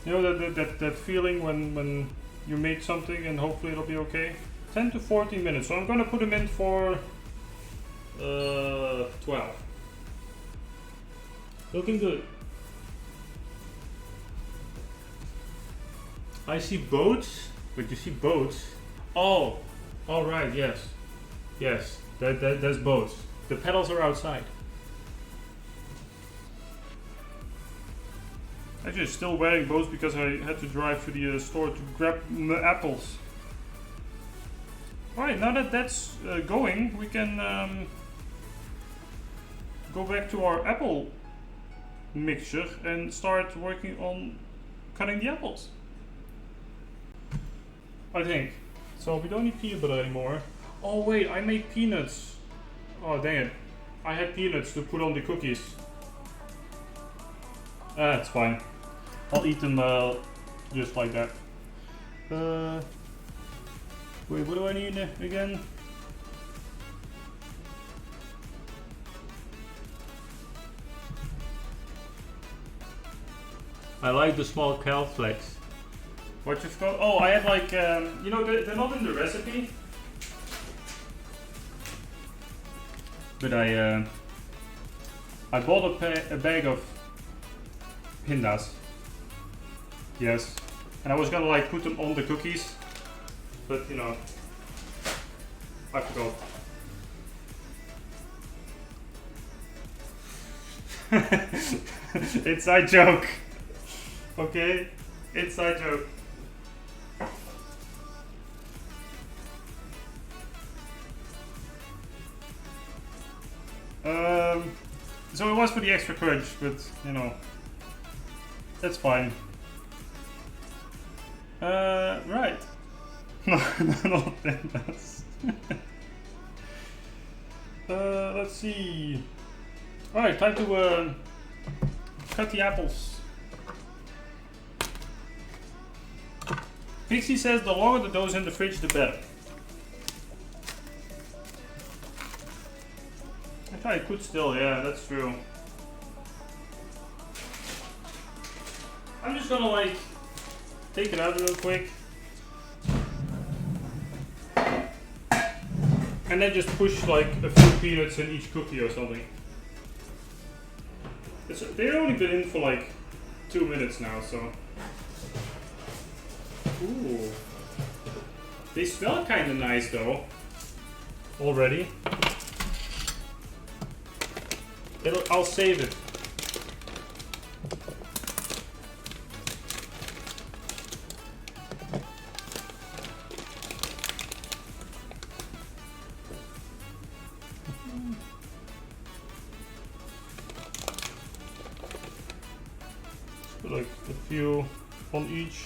You know that feeling when you make something and hopefully it'll be okay. 10 to 14 minutes. So I'm gonna put them in for 12. Looking good. I see boats. Wait, you see boats? Oh, all right. Yes, yes. That's boats. The pedals are outside. Actually, still wearing boats because I had to drive to the store to grab the apples. Alright, now that that's going, we can go back to our apple mixture and start working on cutting the apples. I think. So we don't need peanut butter anymore. Oh wait, I made peanuts. Oh dang it. I had peanuts to put on the cookies. It's fine. I'll eat them just like that. Wait, what do I need again? I like the small cow flakes. What's it called? Oh, I had like, you know, they're not in the recipe. But I bought a bag of Hindas. Yes. And I was gonna like put them on the cookies. But you know, I forgot. Inside joke. Okay? Inside joke. So it was for the extra crunch, but you know, that's fine. Right. No, not that. Let's see. Alright, time to cut the apples. Pixie says the longer the dough's in the fridge, the better. I could still, yeah, that's true. I'm just gonna like take it out real quick. And then just push like a few peanuts in each cookie or something. They've only been in for like 2 minutes now, so. Ooh. They smell kinda nice though. Already. I'll save it. Put like a few on each.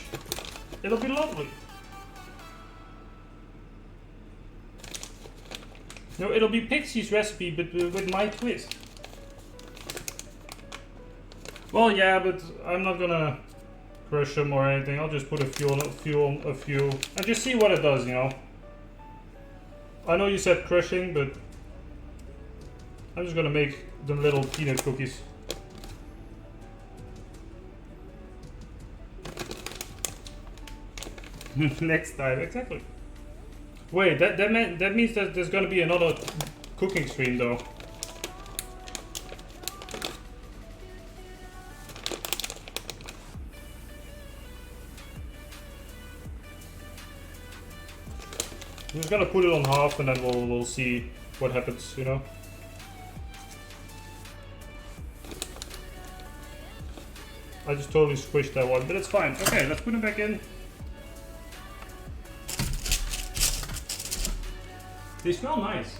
It'll be lovely. No, it'll be Pixie's recipe, but with my twist. Well, yeah, but I'm not gonna crush them or anything. I'll just put a few on a few, and just see what it does, you know. I know you said crushing, but I'm just gonna make them little peanut cookies. Next time, exactly. Wait, that means that there's gonna be another cooking stream, though. I'm just gonna put it on half and then we'll see what happens, you know? I just totally squished that one, but it's fine. Okay, let's put them back in. They smell nice.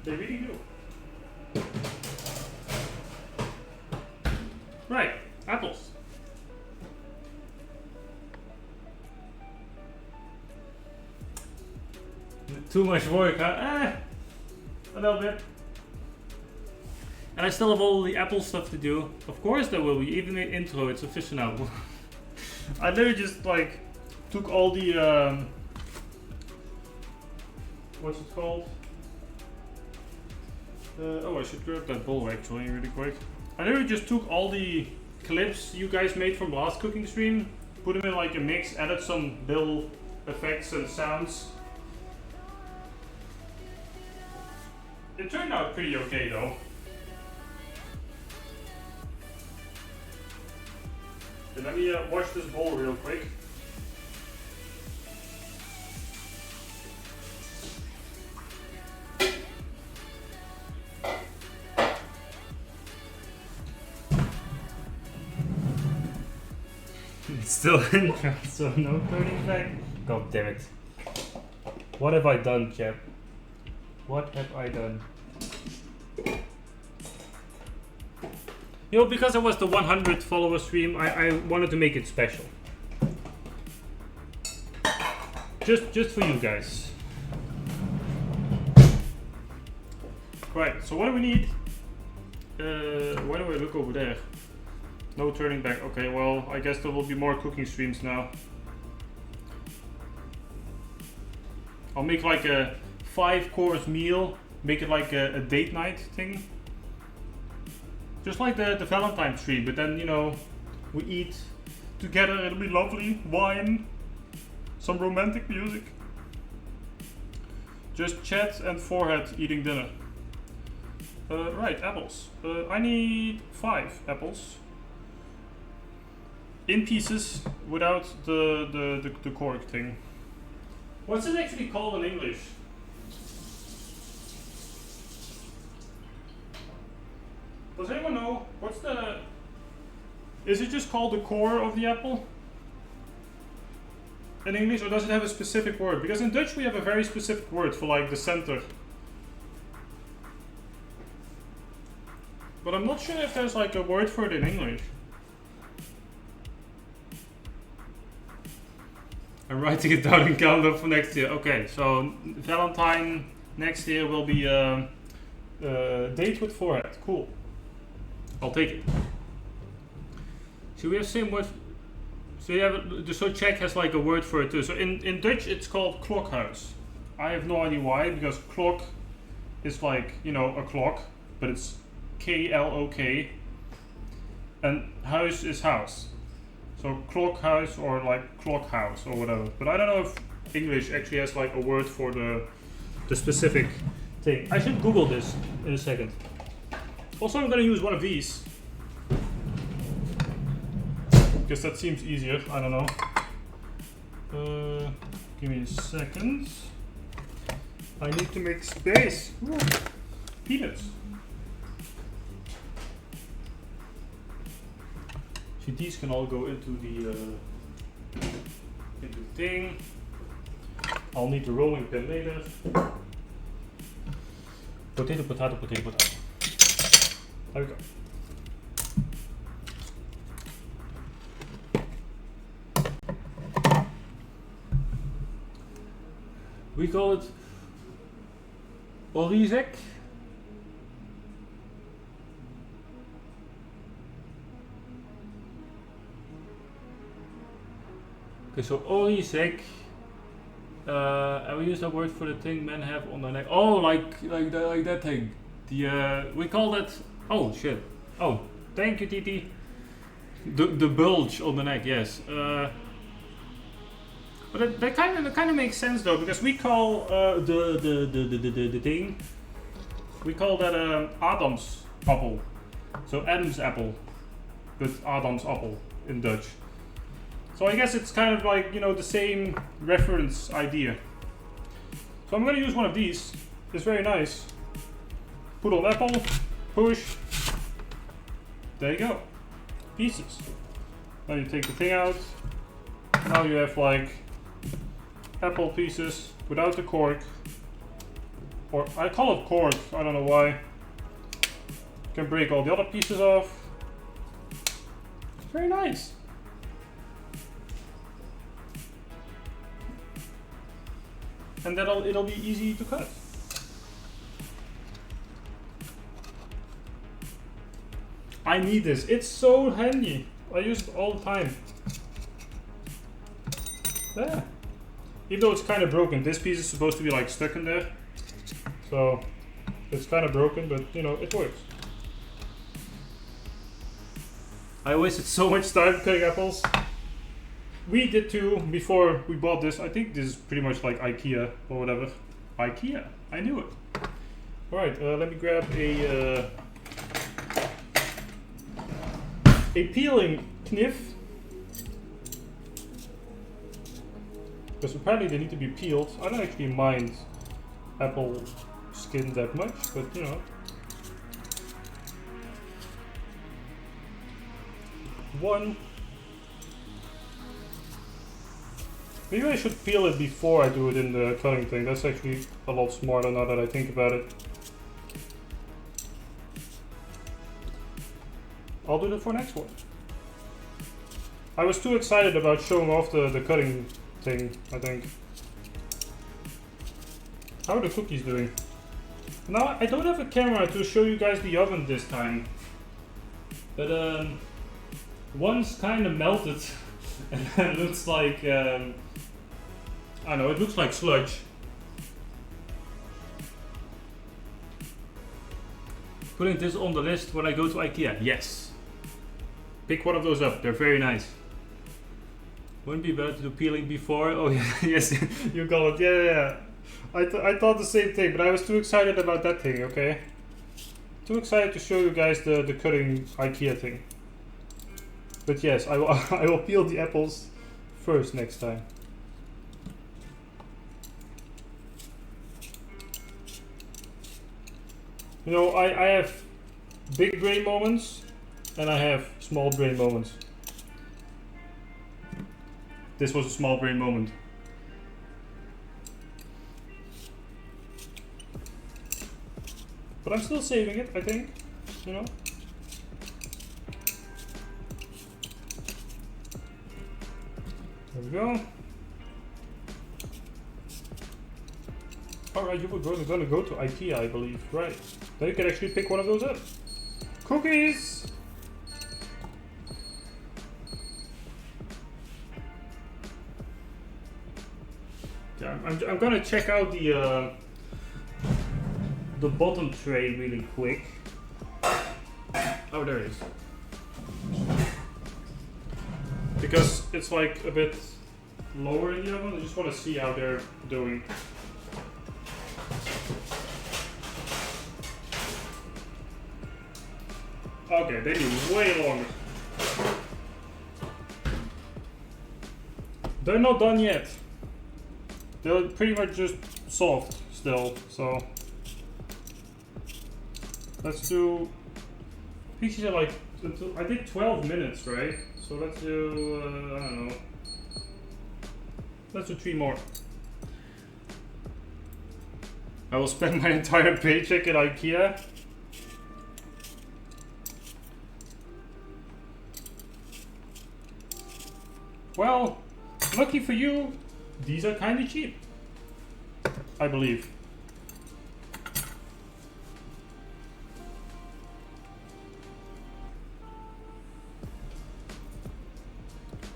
They really do. Right, apples. Too much work, huh? A little bit. And I still have all the Apple stuff to do. Of course there will be, even the intro, it's official now. I literally just like took all the what's it called? Oh, I should grab that bowl actually really quick. I literally just took all the clips you guys made from last cooking stream, put them in like a mix, added some little effects and sounds. It turned out pretty okay though. And let me wash this bowl real quick. It's still in, so no turning back. God damn it. What have I done, chat? What have I done? You know, because it was the 100 follower stream, I wanted to make it special. Just for you guys. Right, so what do we need? Why do I look over there? No turning back. Okay, well, I guess there will be more cooking streams now. I'll make like a 5-course meal. Make it like a date night thing. Just like the Valentine stream, but then, you know, we eat together. It'll be lovely. Wine. Some romantic music. Just chat and forehead eating dinner. Right, apples. I need 5 apples. In pieces, without the cork thing. What's it actually called in English? Does anyone know? What's the... Is it just called the core of the apple? In English, or does it have a specific word? Because in Dutch we have a very specific word for like the center. But I'm not sure if there's like a word for it in English. I'm writing it down in calendar for next year. Okay, so Valentine next year will be date with forehead. Cool. I'll take it. So we have same word. So you have the so Czech has like a word for it too. So in Dutch it's called klokhuis. I have no idea why, because klok is like, you know, a clock, but it's K-L-O-K, and huis is house. So klokhuis or like clock house or whatever. But I don't know if English actually has like a word for the specific thing. I should Google this in a second. Also, I'm gonna use one of these. Because that seems easier, I don't know. Give me a second. I need to make space. Ooh. Peanuts. So these can all go into the thing. I'll need the rolling pin later. Potato, potato, potato, potato. There we go. We call it Orizek. Okay, so Orizek, and we use that word for the thing men have on their neck. Oh, like that thing. The we call that. Oh shit. Oh, thank you, Titi. The bulge on the neck, yes. But that kind of makes sense though, because we call the thing. We call that Adam's apple. So Adam's apple, but Adam's apple in Dutch. So I guess it's kind of like, you know, the same reference idea. So I'm going to use one of these. It's very nice. Put on apple, push. There you go. Pieces. Now you take the thing out. Now you have like apple pieces without the cork. Or I call it cork, I don't know why. You can break all the other pieces off. It's very nice. And then it'll be easy to cut. I need this. It's so handy. I use it all the time. There. Even though it's kind of broken, this piece is supposed to be like stuck in there. So it's kind of broken, but you know, it works. I wasted so much time cutting apples. We did too before we bought this. I think this is pretty much like IKEA or whatever. IKEA, I knew it. Alright, let me grab a peeling knife. Because apparently they need to be peeled. I don't actually mind apple skin that much, but you know. One. Maybe I should peel it before I do it in the cutting thing. That's actually a lot smarter now that I think about it. I'll do that for next one. I was too excited about showing off the cutting thing, I think. How are the cookies doing? Now, I don't have a camera to show you guys the oven this time. But, one's kind of melted. And it looks like, I don't know, it looks like sludge. Putting this on the list when I go to IKEA. Yes. Pick one of those up, they're very nice. Wouldn't be better to do peeling before? Oh yeah, yes, you got it, yeah. I thought the same thing, but I was too excited about that thing, okay? Too excited to show you guys the cutting IKEA thing. But yes, I will peel the apples first next time. You know, I have big brain moments and I have small brain moments. This was a small brain moment. But I'm still saving it, I think, you know. There we go. Alright, you were gonna go to IKEA, I believe. Right. Then you can actually pick one of those up. Cookies! Yeah, I'm gonna check out the bottom tray really quick. Oh, there it is. Because it's like a bit lower in the oven, I just want to see how they're doing. Okay, they need way longer. They're not done yet. They're pretty much just soft still, so let's do. I think she said like I did 12 minutes, right? So let's do I don't know. Let's do 3 more. I will spend my entire paycheck at IKEA. Well, lucky for you, these are kind of cheap, I believe.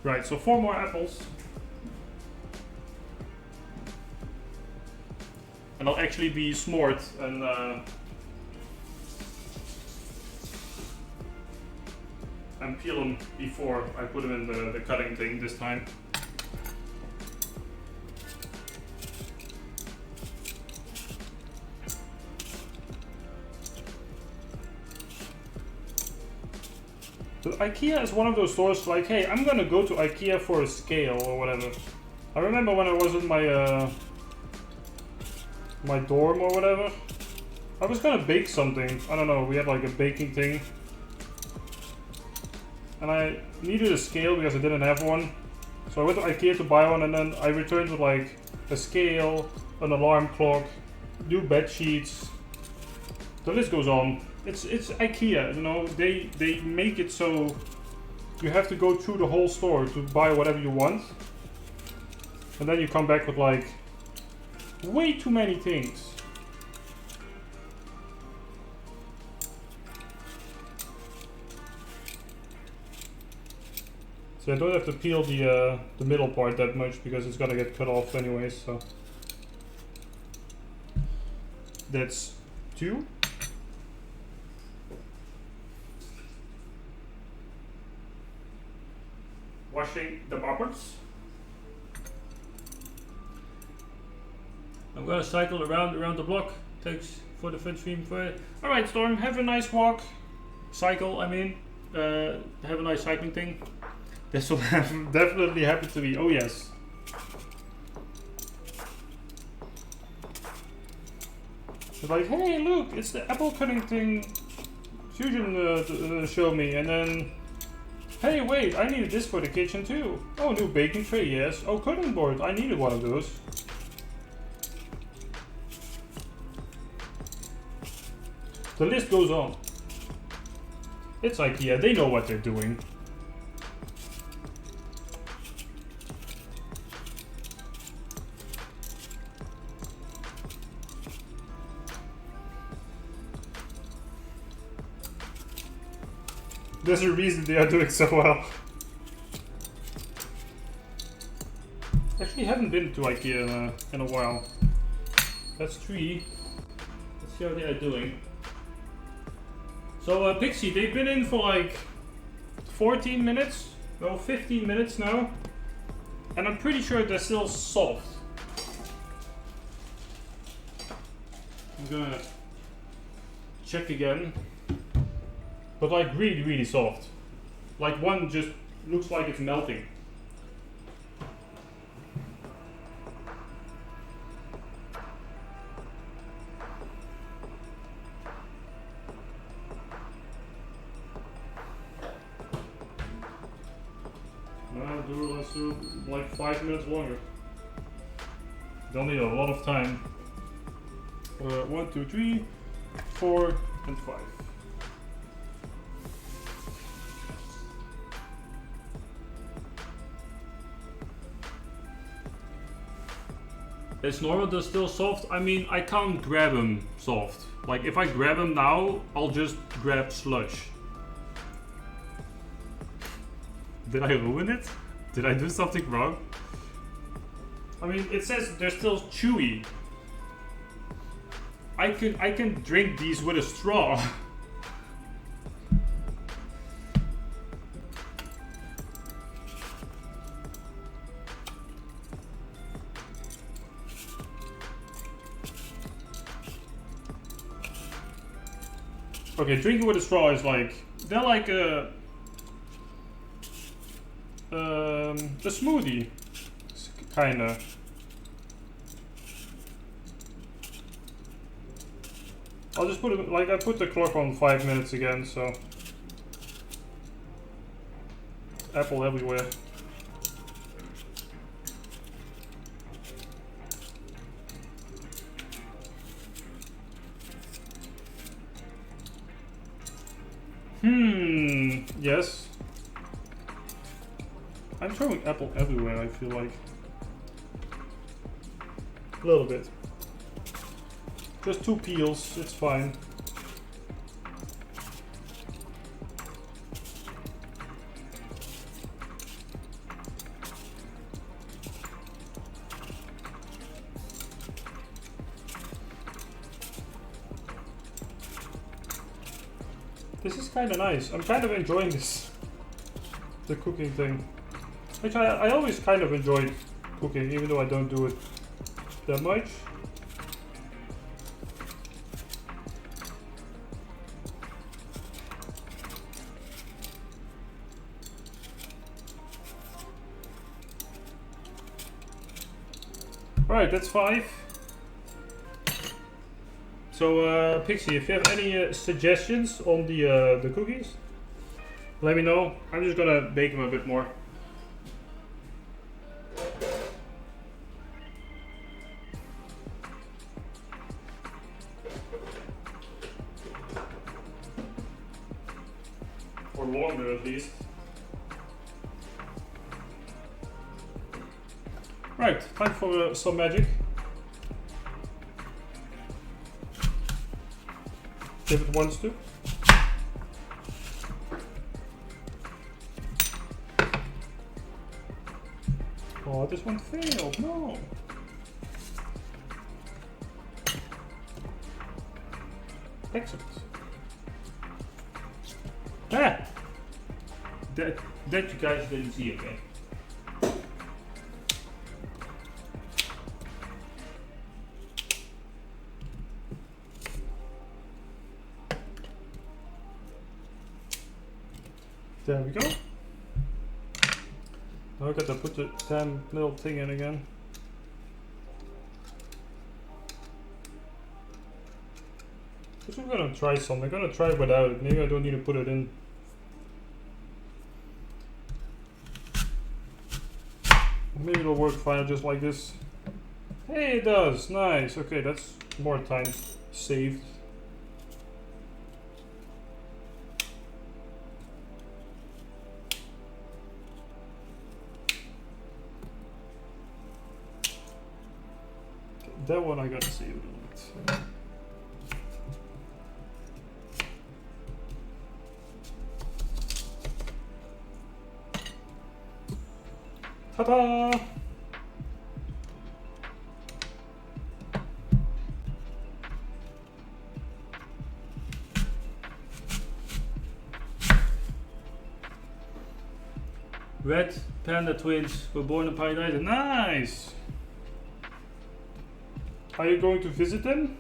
Right, so 4 more apples. And I'll actually be smart and peel them before I put them in the cutting thing this time. So IKEA is one of those stores like, hey, I'm gonna go to IKEA for a scale or whatever. I remember when I was in my my dorm or whatever, I was gonna bake something. I don't know, we had like a baking thing. And I needed a scale because I didn't have one. So I went to IKEA to buy one and then I returned with like a scale, an alarm clock, new bed sheets. The list goes on. It's IKEA, you know, they make it so you have to go through the whole store to buy whatever you want. And then you come back with like way too many things. So I don't have to peel the middle part that much because it's gonna get cut off anyways, so. That's 2. washing the boppers. I'm gonna cycle around the block. Thanks for the fun stream. Alright, Storm, have a nice walk. Cycle, I mean. Have a nice cycling thing. This will definitely happen to me. Oh yes. It's like, hey look, it's the apple cutting thing Fusion showed me, and then hey wait, I needed this for the kitchen too. Oh, new baking tray, yes. Oh, cutting board, I needed one of those. The list goes on. It's IKEA, they know what they're doing. There's a reason they are doing so well. Actually, haven't been to IKEA in a while. That's 3. Let's see how they are doing. So Pixie, they've been in for like 14 minutes, well 15 minutes now, and I'm pretty sure they're still soft. I'm gonna check again, but like really soft. Like one just looks like it's melting. Let's do like 5 minutes longer. Don't need a lot of time. 1, 2, 3, 4, and 5. Is normal still soft? I mean, I can't grab them soft. Like if I grab them now, I'll just grab slush. Did I ruin it? Did I do something wrong? I mean, it says they're still chewy. I can drink these with a straw. Okay, drinking with a straw is like, they're like a smoothie, kinda. I'll just put it, like I put the clock on 5 minutes again, so. Apple everywhere. Yes. I'm throwing apple everywhere, I feel like. A little bit. Just 2 peels, it's fine. This is kind of nice. I'm kind of enjoying this. The cooking thing. Which I always kind of enjoyed cooking, even though I don't do it that much. Alright, that's 5. So, Pixie, if you have any suggestions on the cookies, let me know. I'm just gonna bake them a bit more. Or longer, at least. Right, time for some magic. If it wants to. Oh, this one failed. No. Excellent. Ah! That you guys didn't see, okay? There we go. Now I gotta put the damn little thing in again. Because I'm gonna try something. I'm gonna try it without it. Maybe I don't need to put it in. Maybe it'll work fine just like this. Hey, it does. Nice. Okay, that's more time saved. That one I gotta save a little bit. Ta-da! Red panda twins were born in paradise. Nice! Are you going to visit them?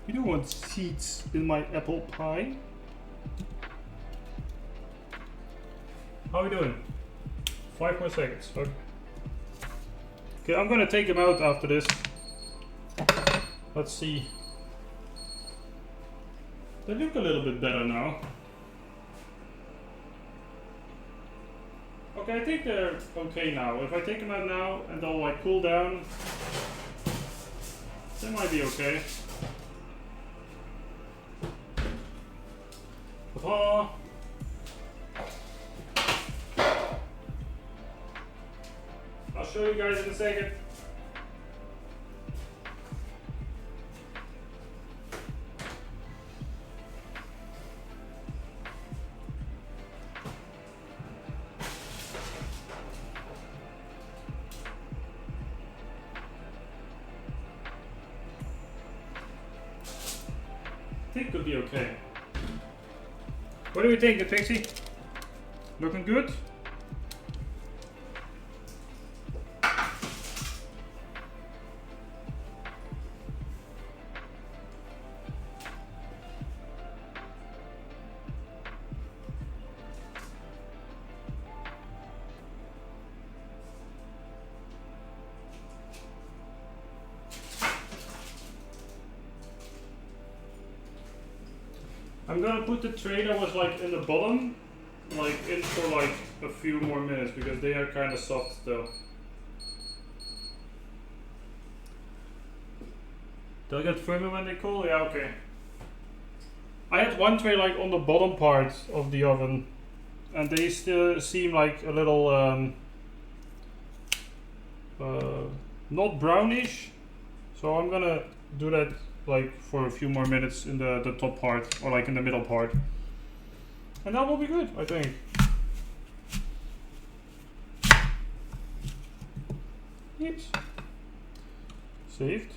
You don't want seeds in my apple pie. How are we doing? 5 more seconds. Okay. Okay, I'm gonna take them out after this. Let's see. They look a little bit better now. Okay, I think they're okay now. If I take them out now and they'll like cool down, they might be okay. Ta-da! I'll show you guys in a second. I think could be okay. What do you think, Pixie? Looking good? I'm gonna put the tray that was like in the bottom, like in for like a few more minutes because they are kind of soft still. They'll get firmer when they cool? Yeah, okay. I had one tray like on the bottom part of the oven and they still seem like a little not brownish, so I'm gonna do that like for a few more minutes in the top part or like in the middle part, and that will be good, I think. Oops. Saved.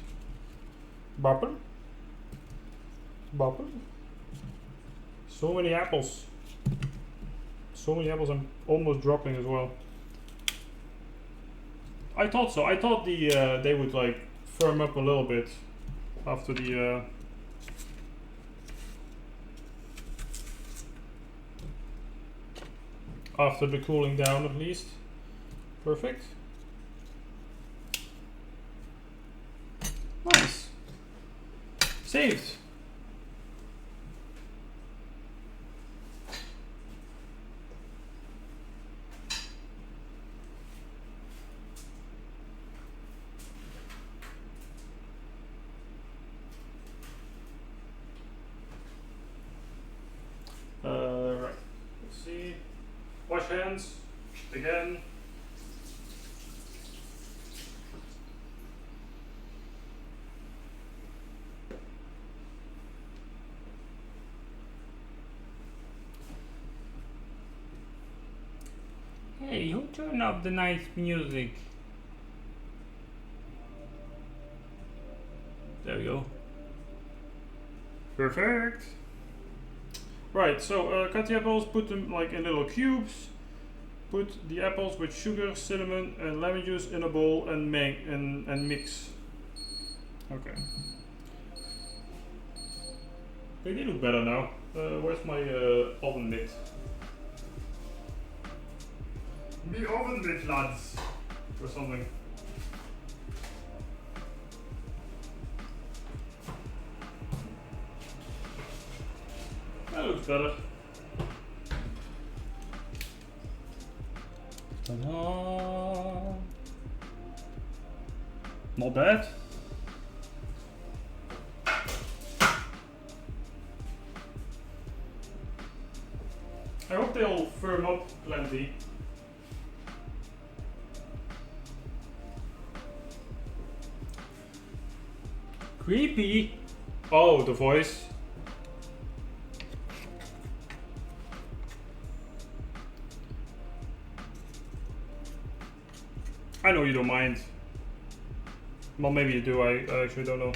Bopper. Bopper. So many apples. So many apples, I'm almost dropping as well. I thought so. I thought they would like firm up a little bit after the cooling down at least. Perfect. Nice. Saved. Right. Let's see. Wash hands again. Hey, who turned up the nice music? There we go. Perfect. Right, so cut the apples, put them like in little cubes. Put the apples with sugar, cinnamon, and lemon juice in a bowl and make and mix. Okay. They look better now. Where's my oven mitt? The oven mitt, lads, or something. That looks better. Ta-da! Not bad. I hope they'll firm up plenty. Creepy. Oh, the voice. I know you don't mind. Well, maybe you do, I actually don't know.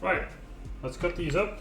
Right, let's cut these up.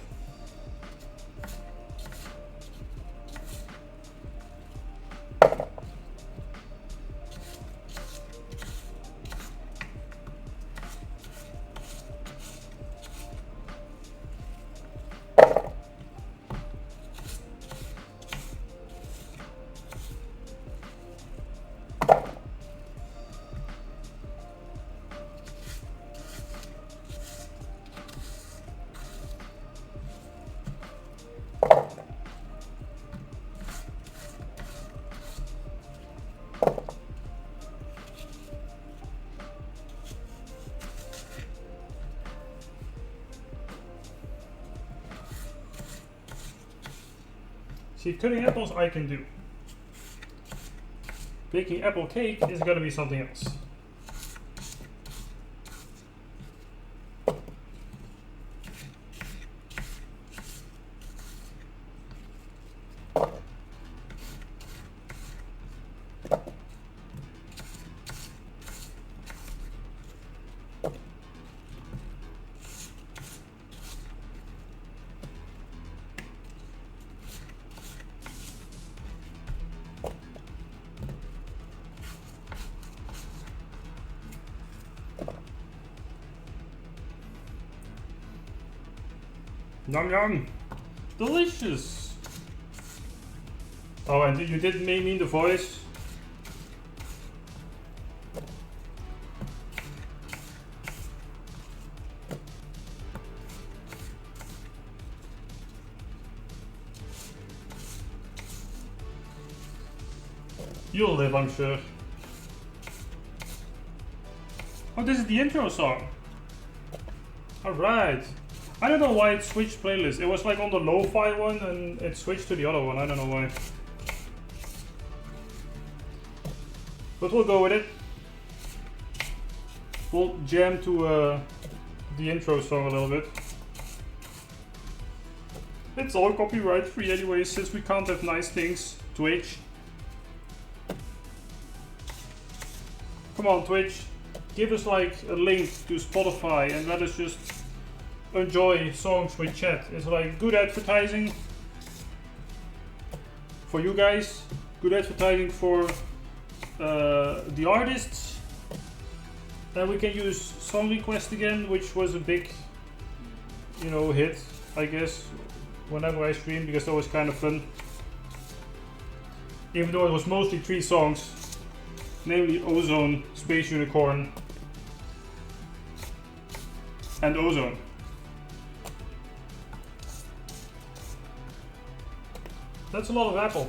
See, cutting apples I can do. Baking apple cake is gonna be something else. Yum yum! Delicious! Oh, and you did mean the voice? You'll live, I'm sure. Oh, this is the intro song. Alright. I don't know why it switched playlists. It was like on the lo-fi one and it switched to the other one. I don't know why. But we'll go with it. We'll jam to the intro song a little bit. It's all copyright free anyway, since we can't have nice things. Twitch. Come on, Twitch. Give us like a link to Spotify and let us just enjoy songs with chat. It's like good advertising for you guys, good advertising for the artists, and we can use Song Request again, which was a big, you know, hit, I guess, whenever I stream, because that was kind of fun. Even though it was mostly 3 songs, namely Ozone, Space Unicorn, and Ozone. That's a lot of apple.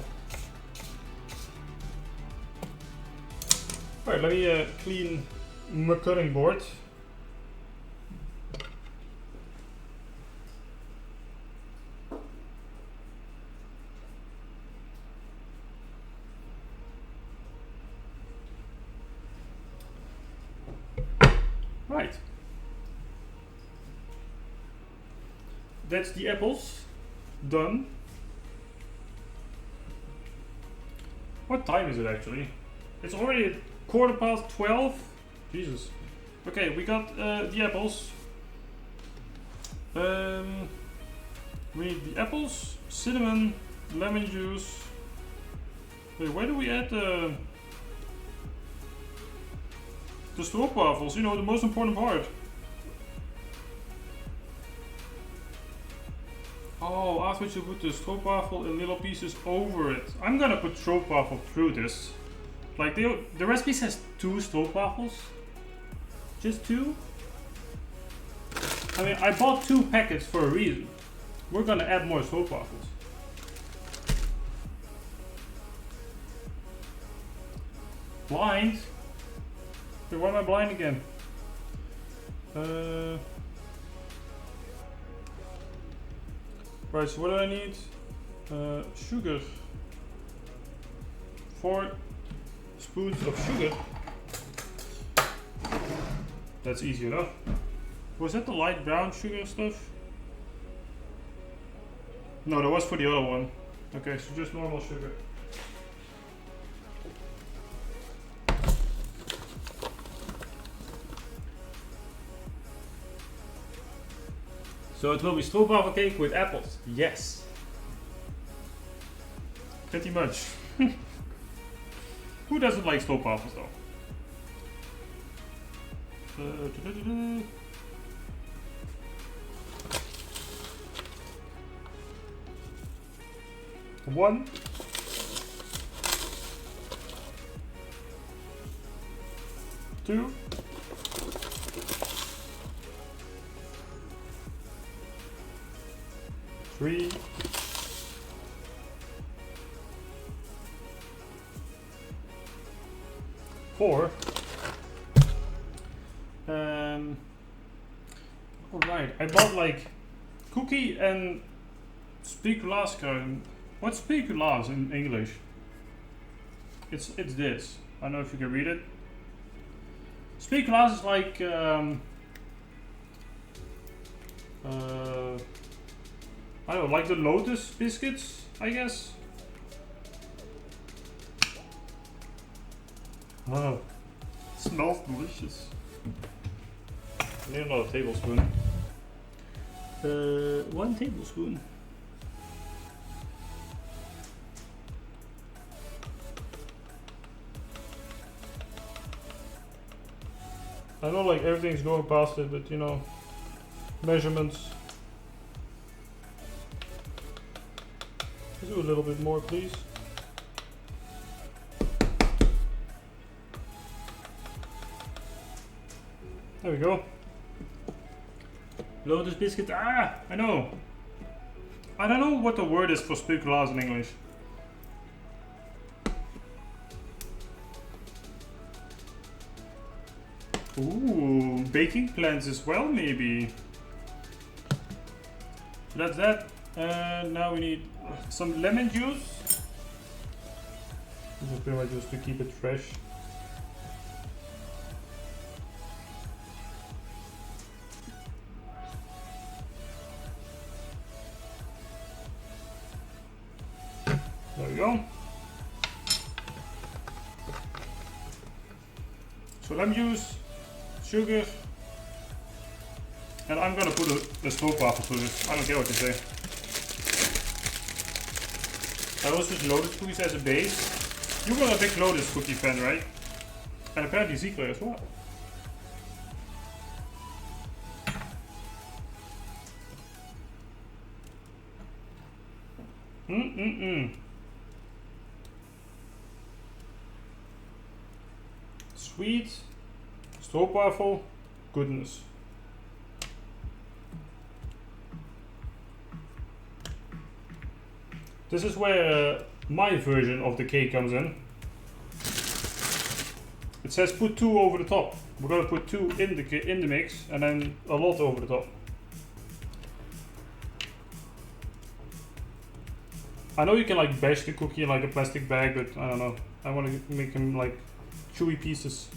Alright, let me clean my cutting board. Right. That's the apples done. What time is it actually? It's already 12:15. Jesus. Okay, we got the apples. We need the apples, cinnamon, lemon juice. Wait, where do we add the stroopwafels? You know, the most important part. Oh, afterwards you put the stroopwafel in little pieces over it. I'm gonna put stroopwafel through this. Like the recipe says 2 stroopwafels. Just 2? I mean, I bought 2 packets for a reason. We're gonna add more stroopwafels. Blind? Wait, why am I blind again? Right, so what do I need? Sugar. 4 spoons of sugar. That's easy enough. Was that the light brown sugar stuff? No, that was for the other one. Okay, so just normal sugar. So it will be stroopwafel cake with apples. Yes. Pretty much. Who doesn't like stroopwafels though? One. 2. 3. 4. Alright, I bought like cookie and speculaas. What's speculaas in English? It's this. I don't know if you can read it. Speculaas is like I don't know, like the Lotus biscuits, I guess. Oh, it smells delicious. I need another tablespoon. 1 tablespoon. I know like everything's going past it, but you know, measurements. Let's do a little bit more, please. There we go. Lotus biscuit. Ah, I know. I don't know what the word is for speculaas in English. Ooh, baking plans as well, maybe. So that's that. Now we need some lemon juice. This is pretty much just to keep it fresh. There we go. So lemon juice, sugar, and I'm gonna put the stroopwafel through this. I don't care what you say. I also use Lotus cookies as a base. You were a big Lotus cookie fan, right? And apparently Ziegler as well. Sweet, stroopwafel, goodness. This is where my version of the cake comes in. It says put 2 over the top. We're gonna put 2 in the mix and then a lot over the top. I know you can like bash the cookie in like a plastic bag, but I don't know. I want to make them like chewy pieces,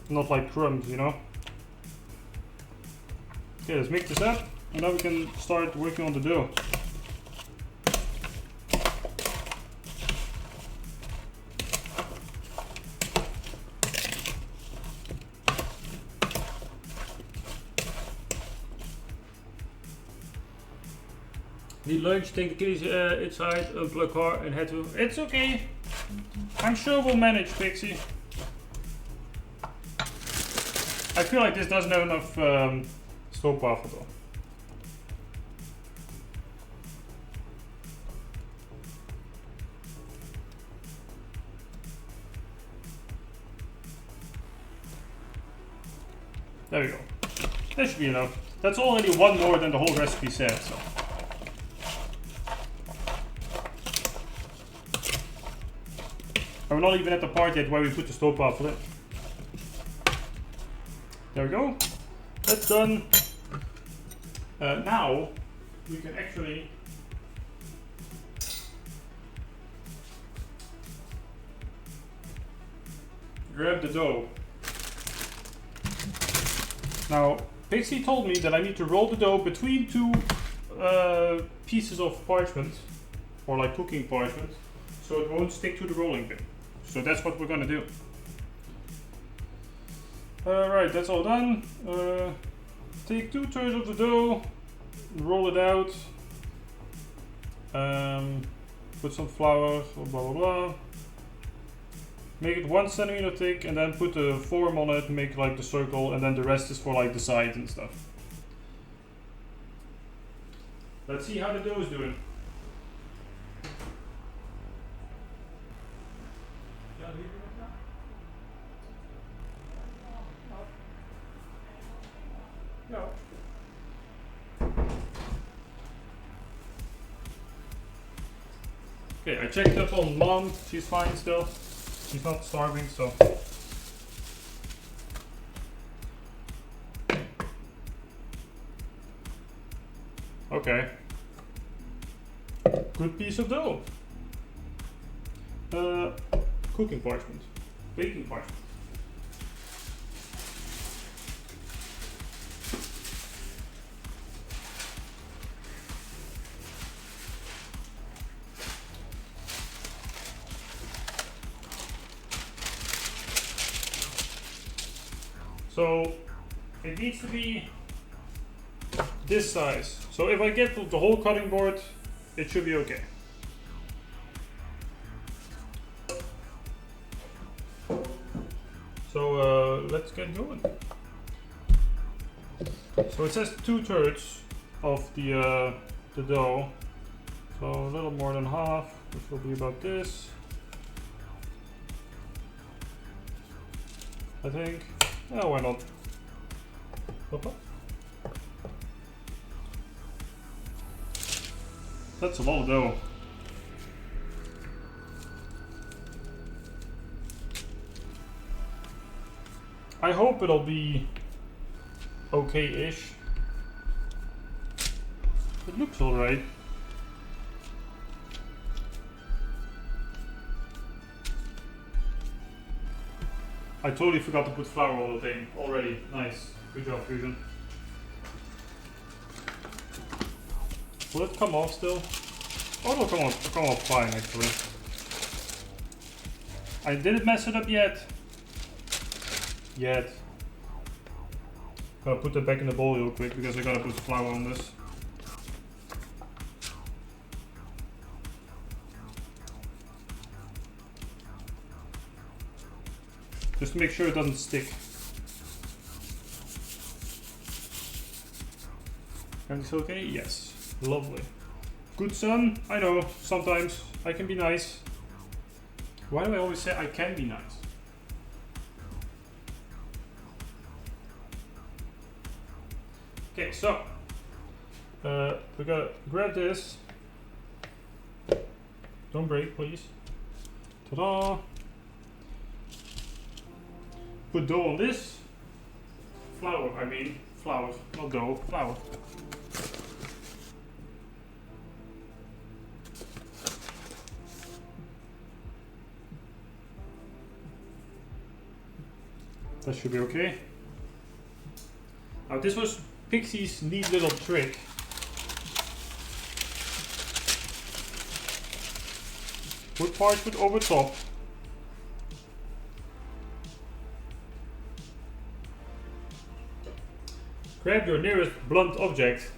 not like crumbs, you know. Okay, let's mix this up, and now we can start working on the dough. Need lunch, take the kitties inside, unplug car and head to... It's okay. I'm sure we'll manage, Pixie. I feel like this doesn't have enough scope buffer though. There we go. That should be enough. That's already one more than the whole recipe said, so. And we're not even at the part yet where we put the stove buffer in. There we go. That's done. Now we can actually grab the dough. Now, Pixie told me that I need to roll the dough between two pieces of parchment, or like cooking parchment, so it won't stick to the rolling pin. So that's what we're gonna do. Right, that's all done. Take 2/3 of the dough, roll it out, put some flour, blah blah blah. Make it 1 centimeter thick and then put the form on it, make like the circle, and then the rest is for like the sides and stuff. Let's see how the dough is doing. No. Okay, I checked up on Mom, she's fine still. She's not starving, so. Okay. Good piece of dough. Cooking parchment. Baking parchment. So it needs to be this size. So if I get the whole cutting board, it should be okay. So let's get going. So it says 2/3 of the dough. So a little more than half, which will be about this. I think. Oh, why not? Hoppa. That's a lot of dough. I hope it'll be okay-ish. It looks alright. I totally forgot to put flour on the thing already. Nice. Good job, Fusion. Will it come off still? Oh, it'll come off fine actually. I didn't mess it up yet. Gotta put that back in the bowl real quick because I gotta put the flour on this. Just to make sure it doesn't stick. Everything's okay? Yes. Lovely. Good son. I know, sometimes I can be nice. Why do I always say I can be nice? Okay, so we gotta grab this. Don't break, please. Ta-da! Put dough on this. Flour, I mean. Flour, not dough, flour. That should be okay. Now this was Pixie's neat little trick. Put parchment over top. Grab your nearest blunt object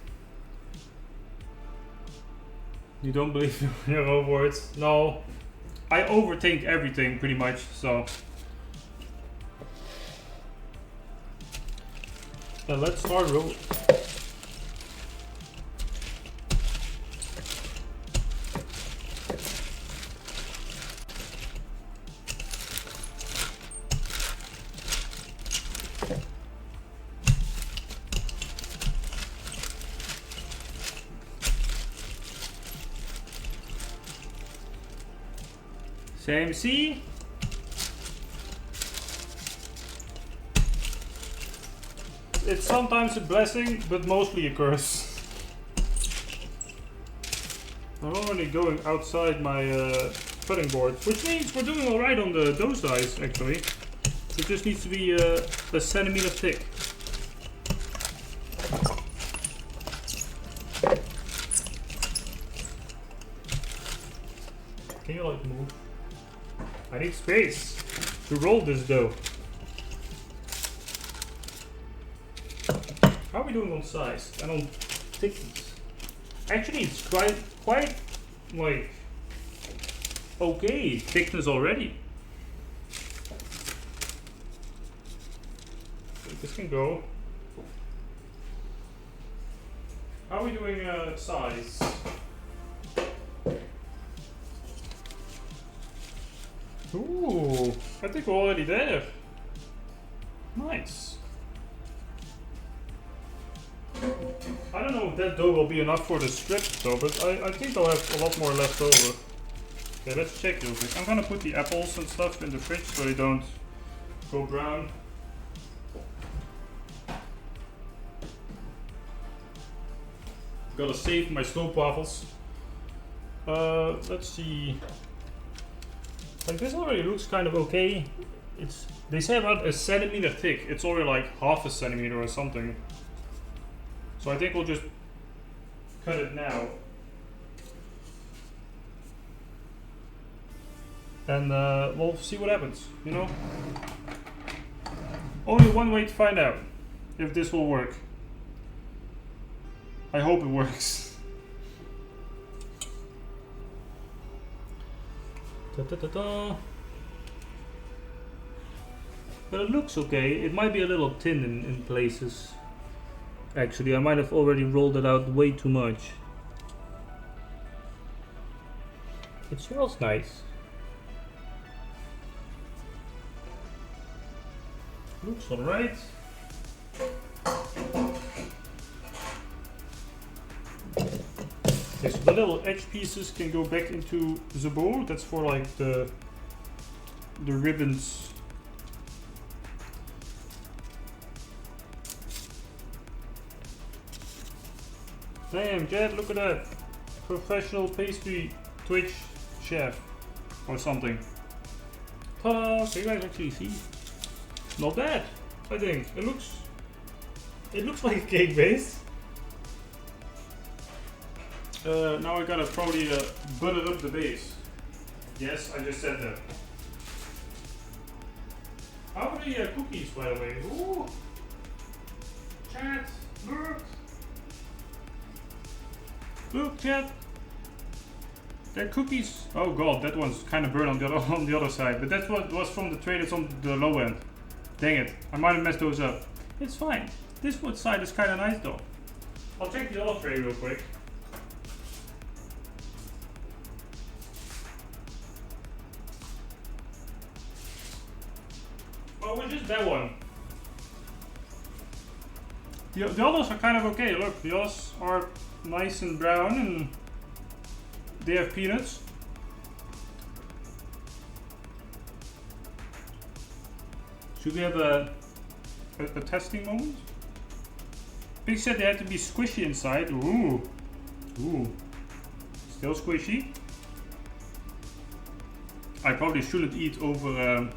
You don't believe in your own words? No. I overthink everything pretty much, so. Let's start roll. Same C. It's sometimes a blessing, but mostly a curse. I'm already going outside my cutting board, which means we're doing alright on those dice actually. It just needs to be a centimeter thick. Can you like move? I need space to roll this dough. How are we doing on size and on thickness? Actually, it's quite like okay thickness already. This can go. How are we doing size? Ooh, I think we're already there. Nice. I don't know if that dough will be enough for the strip though, but I think I'll have a lot more left over. Okay, let's check real quick. I'm gonna put the apples and stuff in the fridge so they don't go brown. Gotta save my stroopwafels. Let's see. Like this already looks kind of okay. They say about a centimeter thick. It's already like half a centimeter or something. So I think we'll just cut it now. And we'll see what happens, you know? Only one way to find out if this will work. I hope it works. Da, da, da, da. But it looks okay. It might be a little thin in places. Actually, I might have already rolled it out way too much. It smells nice. Looks alright. Okay, so the little edge pieces can go back into the bowl. That's for like the ribbons. Damn, Jed, look at that. Professional pastry Twitch chef or something. Ta-da! Can you guys actually see? Not bad, I think. It looks like a cake base. Now I gotta probably butter up the base. Yes, I just said that. How are the cookies, by the way? Ooh! Chat, look! Look, chat! They're cookies. Oh god, that one's kind of burned on the other side. But that's what was from the tray that's on the low end. Dang it, I might have messed those up. It's fine. This wood side is kind of nice though. I'll check the other tray real quick. Oh, which is that one? The others are kind of okay. Look, the others are nice and brown and they have peanuts. Should we have a testing moment? Pig said they had to be squishy inside. Ooh. Ooh. Still squishy. I probably shouldn't eat over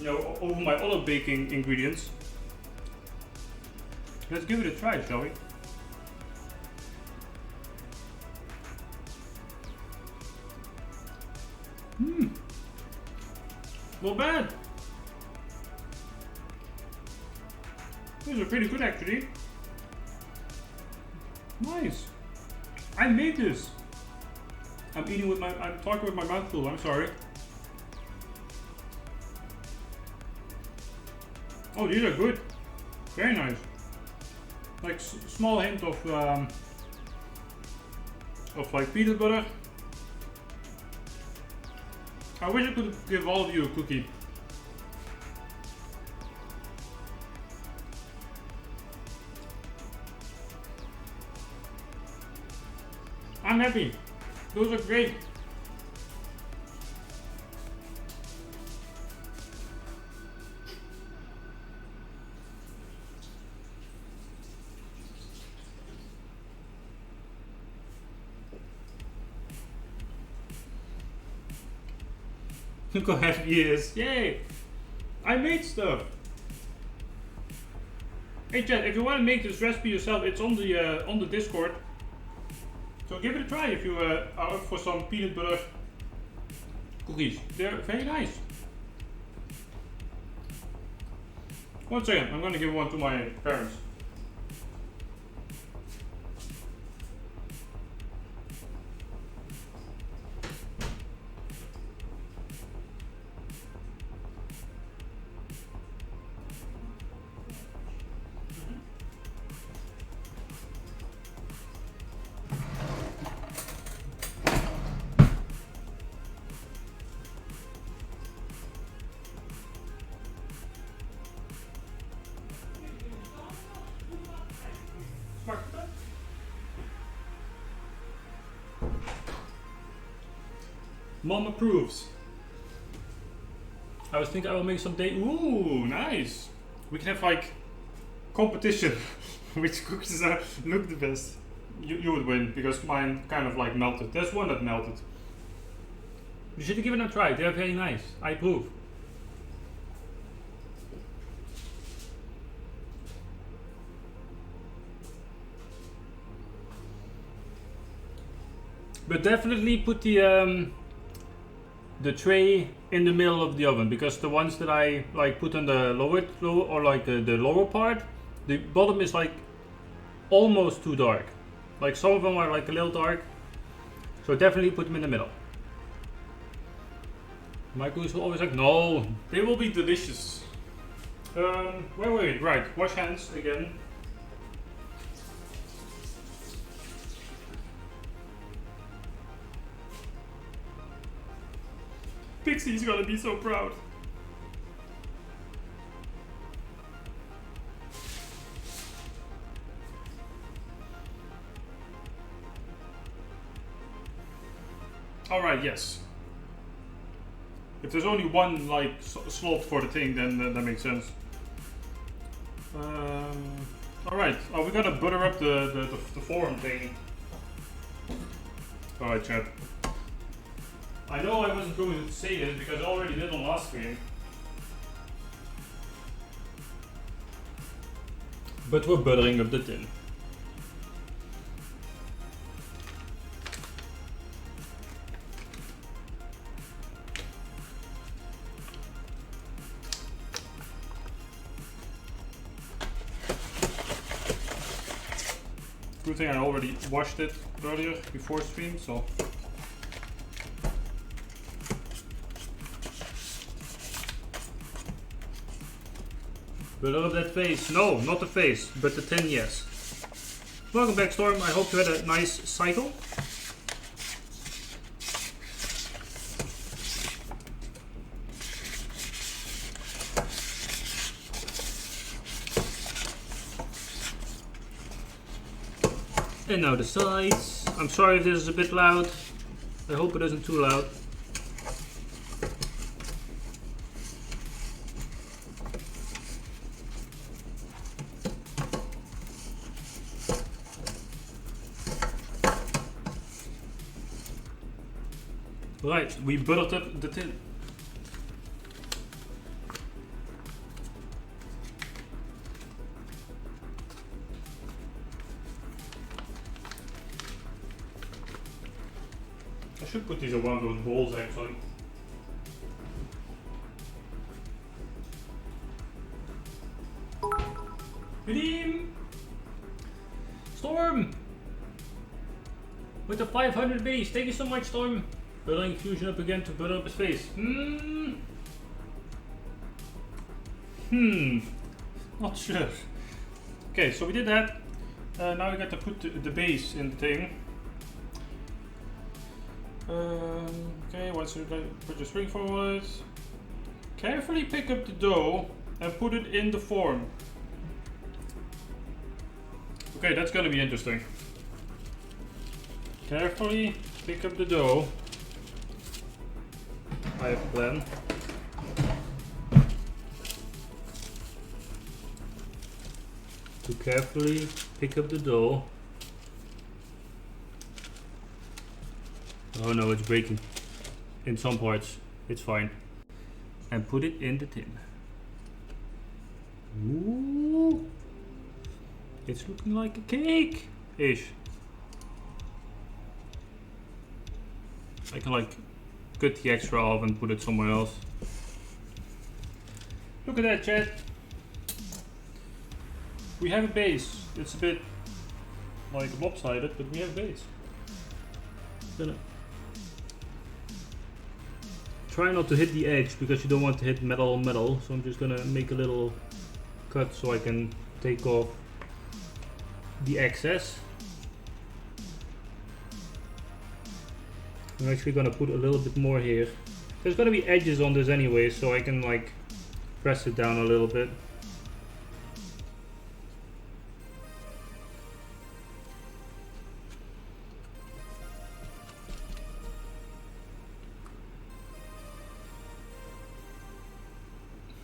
over my other baking ingredients. Let's give it a try, shall we? Not bad. These are pretty good actually. Nice. I made this. I'm talking with my mouth full, I'm sorry. Oh, these are good. Very nice. Like small hint of like peanut butter. I wish I could give all of you a cookie. I'm happy. Those are great. Look how happy he is. Yay! I made stuff. Hey chat, if you want to make this recipe yourself, it's on the Discord. So give it a try if you are up for some peanut butter cookies. They're very nice. One second, I'm gonna give one to my parents. Mom approves. I was thinking I will make some day. Ooh, nice. We can have like competition. Which cookies look the best. You would win because mine kind of like melted. There's one that melted. You should give it a try. They are very nice. I approve. But definitely put the tray in the middle of the oven, because the ones that I like put on the lower or like the lower part, the bottom is like almost too dark. Like some of them are like a little dark, so definitely put them in the middle. My goose will always like, no, they will be delicious. Wait, right, wash hands again. Pixie's gonna be so proud. Alright, yes. If there's only one like slot for the thing, then that makes sense. Alright, we gotta butter up the forum thing. Alright, chat. I know I wasn't going to say this because I already did on last stream. But we're buttering up the tin. Good thing I already washed it earlier before stream, so. Butter up that face. No, not the face, but the tin, yes. Welcome back, Storm. I hope you had a nice cycle. And now the sides. I'm sorry if this is a bit loud. I hope it isn't too loud. Right, we buttered up the tin. I should put these in one of those bowls actually. Redeem! Storm! with the 500 base. Thank you so much, Storm. Building Fusion up again to build up his face. Not sure. Okay, so we did that. Now we got to put the base in the thing. Okay, once you put your spring forward, carefully pick up the dough and put it in the form. Okay, that's gonna be interesting. Carefully pick up the dough. I have a plan. To carefully pick up the dough. Oh no, it's breaking in some parts. It's fine. And put it in the tin. Ooh. It's looking like a cake-ish. I can like cut the extra off and put it somewhere else. Look at that, chat. We have a base. It's a bit like lopsided, but we have a base. Gonna try not to hit the edge because you don't want to hit metal on metal. So I'm just gonna make a little cut so I can take off the excess. I'm actually gonna put a little bit more here. There's gonna be edges on this anyway, so I can like press it down a little bit.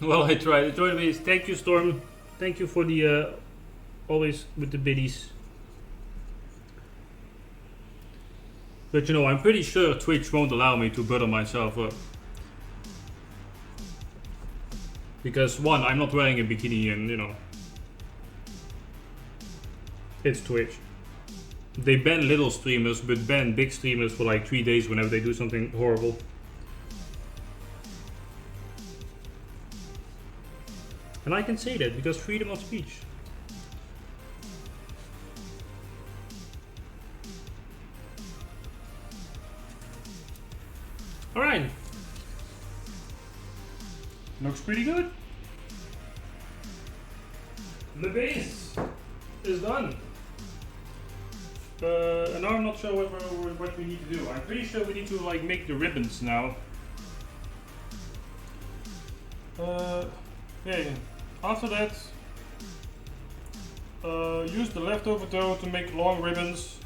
Well, I tried. Thank you, Storm. Thank you for the always with the biddies. But you know, I'm pretty sure Twitch won't allow me to butter myself up. Because one, I'm not wearing a bikini and you know, it's Twitch. They ban little streamers, but ban big streamers for like 3 days whenever they do something horrible. And I can say that because freedom of speech. Alright. Looks pretty good. The base is done. And now I'm not sure what we need to do. I'm pretty sure we need to like make the ribbons now. Okay. After that, use the leftover dough to make long ribbons.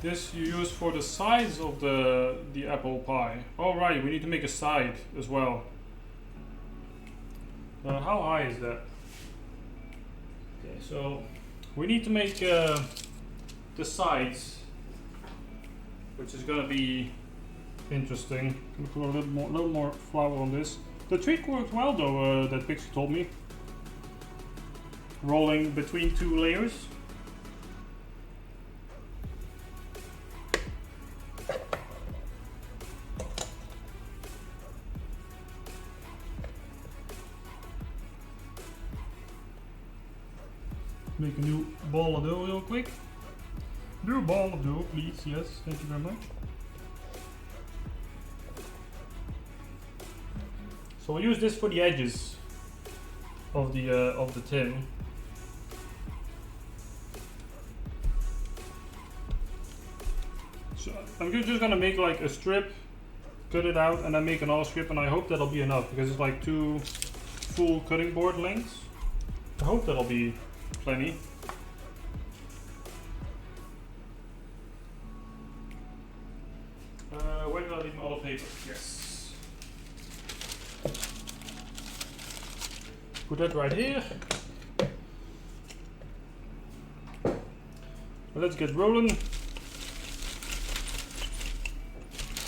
This you use for the sides of the apple pie. Oh right, we need to make a side as well. How high is that? Okay, so we need to make the sides, which is gonna be interesting. I'm gonna put a little more flour on this. The trick worked well though, that Pixie told me. Rolling between 2 layers. Make a new ball of dough real quick. New ball of dough, please. Yes, thank you very much. So we'll use this for the edges of the tin. So I'm just gonna make like a strip, cut it out, and then make another strip, and I hope that'll be enough because it's like 2 full cutting board lengths. I hope that'll be plenty. Where did I leave my other paper? Yes. Put that right here. Let's get rolling.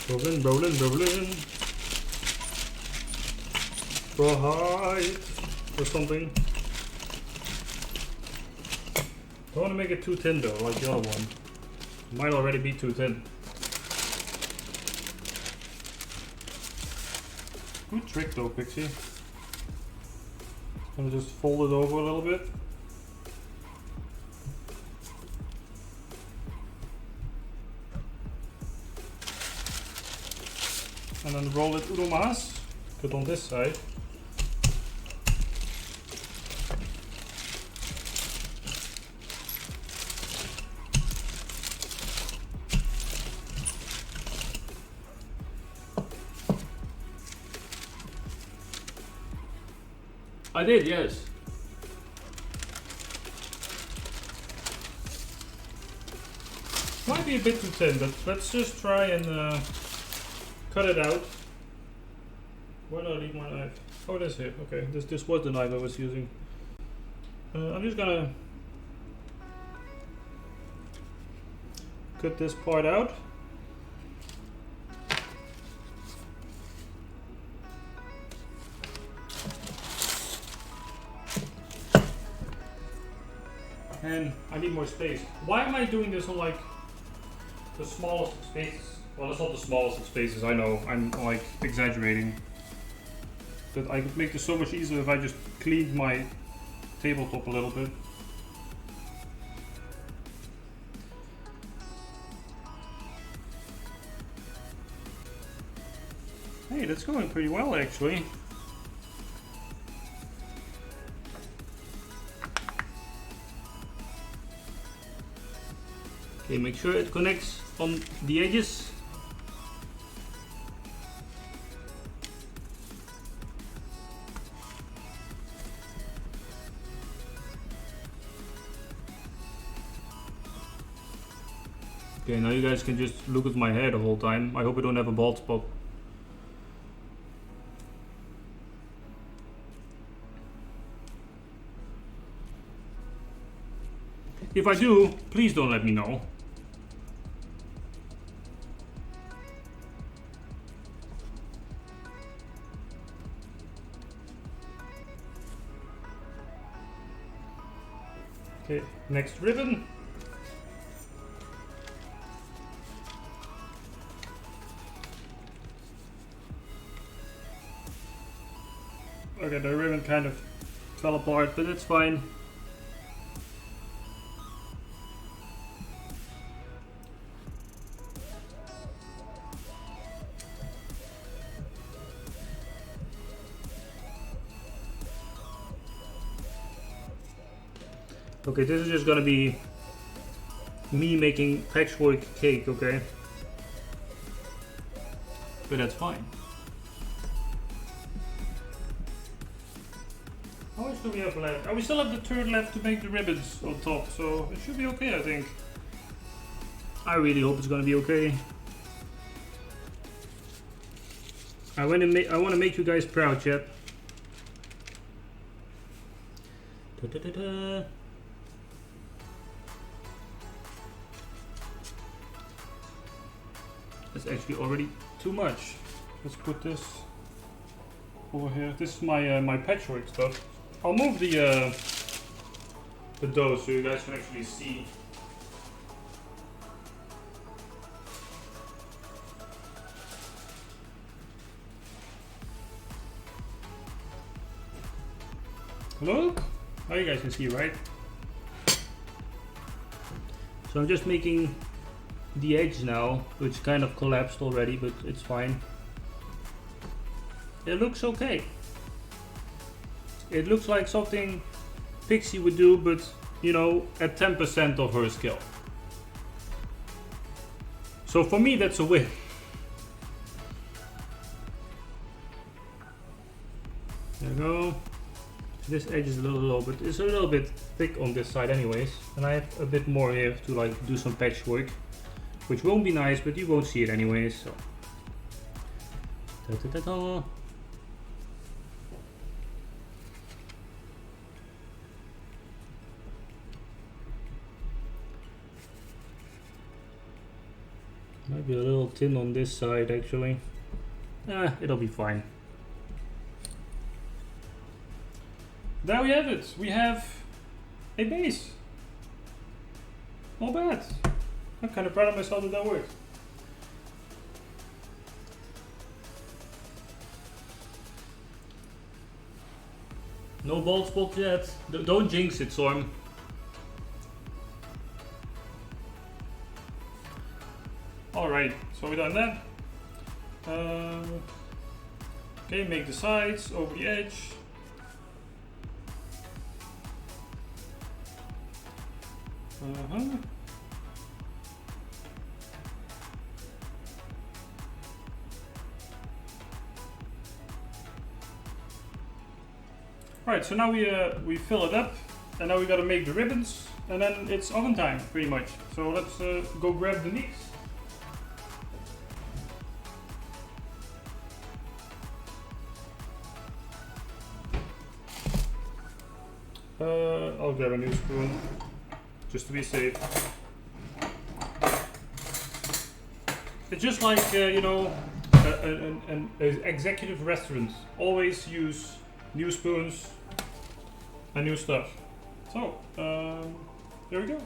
Rolling. Rawhide or something. I want to make it too thin though, like the other one. It might already be too thin. Good trick though, Pixie. I'm gonna just fold it over a little bit. and then roll it urumas. Put on this side. I did, yes. Might be a bit too thin, but let's just try and cut it out. Where did I leave my knife? Oh, it is here. Okay, this was the knife I was using. I'm just gonna cut this part out. And I need more space. Why am I doing this on like the smallest of spaces? Well, it's not the smallest of spaces, I know. I'm like exaggerating. But I could make this so much easier if I just cleaned my tabletop a little bit. Hey, that's going pretty well actually. Okay, make sure it connects on the edges. Okay, now you guys can just look at my hair the whole time. I hope I don't have a bald spot. If I do, please don't let me know. Okay, next ribbon. Okay, the ribbon kind of fell apart, but it's fine. Okay, this is just gonna be me making patchwork cake, okay? But that's fine. How much do we have left? Oh, we still have the third left to make the ribbons on top, so it should be okay, I think. I really hope it's gonna be okay. I want to make you guys proud, chat. Da-da-da-da. That's actually already too much. Let's put this over here. This is my my patchwork stuff. I'll move the dough so you guys can actually see. Look, now you guys can see, right? So I'm just making the edge now, which kind of collapsed already, but it's fine. It looks okay. It looks like something Pixie would do, but you know, at 10% of her skill. So for me, that's a win. There we go. This edge is a little low, but it's a little bit thick on this side anyways. And I have a bit more here to like do some patchwork, which won't be nice, but you won't see it anyways. So. Da-da-da-da. Might be a little thin on this side actually. It'll be fine. There we have it. We have a base. Not bad. I'm kind of proud of myself that that worked. No bald spot yet. Don't jinx it, Storm. Alright, so we done that. Okay, make the sides over the edge. Alright, so now we fill it up, and now we gotta make the ribbons, and then it's oven time, pretty much. So let's go grab the mix. I'll grab a new spoon, just to be safe. It's just like, you know, an executive restaurant. Always use new spoons and new stuff. So, there we go.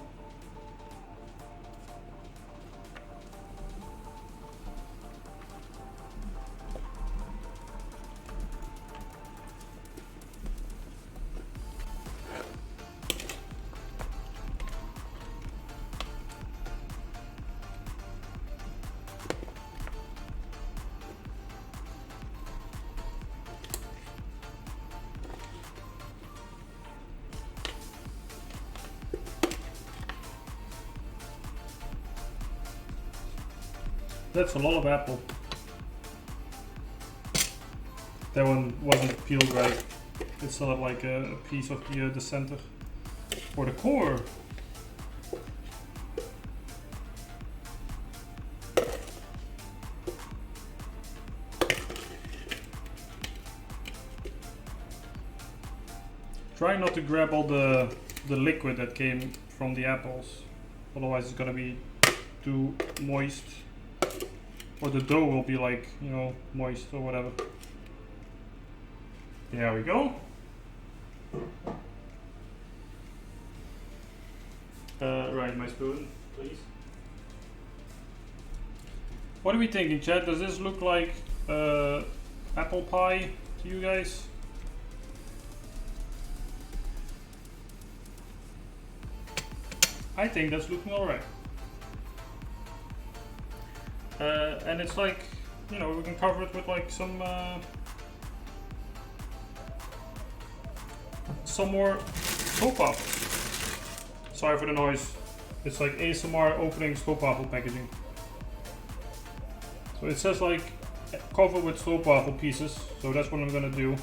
That's a lot of apple. That one wasn't peeled right. It's still like a piece of the center or the core. Try not to grab all the liquid that came from the apples, otherwise it's gonna be too moist. Or the dough will be like, you know, moist or whatever. There we go. Right, my spoon, please. What are we thinking, chat? Does this look like apple pie to you guys? I think that's looking alright. And it's like, you know, we can cover it with like some more stroopwafels. Sorry for the noise. It's like ASMR opening stroopwafel packaging. So it says like cover with stroopwafel pieces. So that's what I'm gonna do.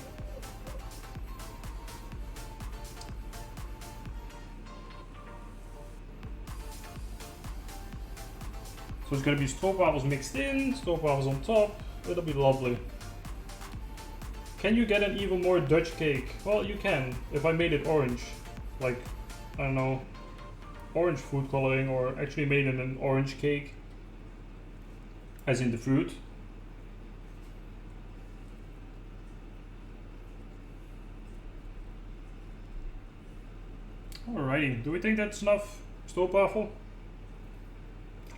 So it's gonna be stroopwafels mixed in, stroopwafels on top. It'll be lovely. Can you get an even more Dutch cake? Well, you can, if I made it orange. Like, I don't know, orange food coloring, or actually made in an orange cake. As in the fruit. Alrighty, do we think that's enough stroopwafel?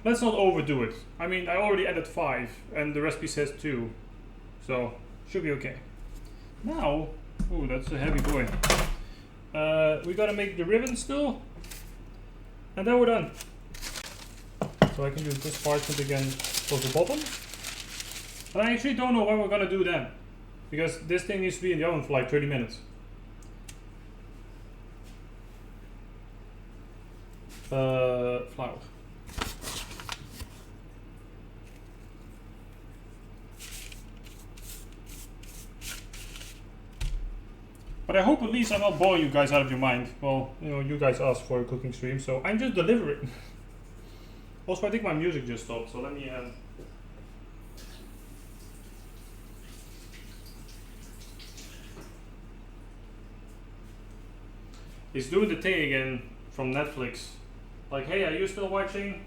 Let's not overdo it. I mean, I already added 5 and the recipe says 2. So, should be okay. Now, ooh, that's a heavy boy. We gotta make the ribbon still. And then we're done. So I can use this parchment again for the bottom. But I actually don't know what we're gonna do then. Because this thing needs to be in the oven for like 30 minutes. Flour. But I hope at least I'm not boring you guys out of your mind. Well, you know, you guys asked for a cooking stream, so I'm just delivering. Also, I think my music just stopped, so let me... It's doing the thing again from Netflix. Like, hey, are you still watching?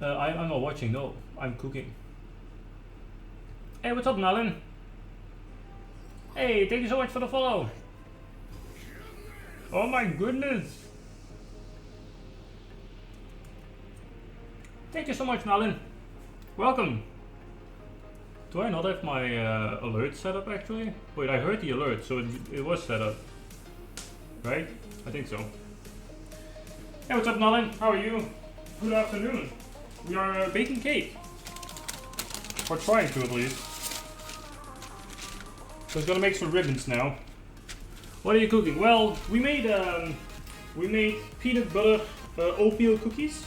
I'm not watching, no. I'm cooking. Hey, what's up, Nalin? Hey, thank you so much for the follow. Oh my goodness. Thank you so much, Nalin. Welcome. Do I not have my alert set up actually? Wait, I heard the alert, so it was set up. Right? I think so. Hey, what's up, Nalin? How are you? Good afternoon. We are baking cake. Or trying to at least. So it's gonna make some ribbons now. What are you cooking? Well, we made peanut butter oatmeal cookies.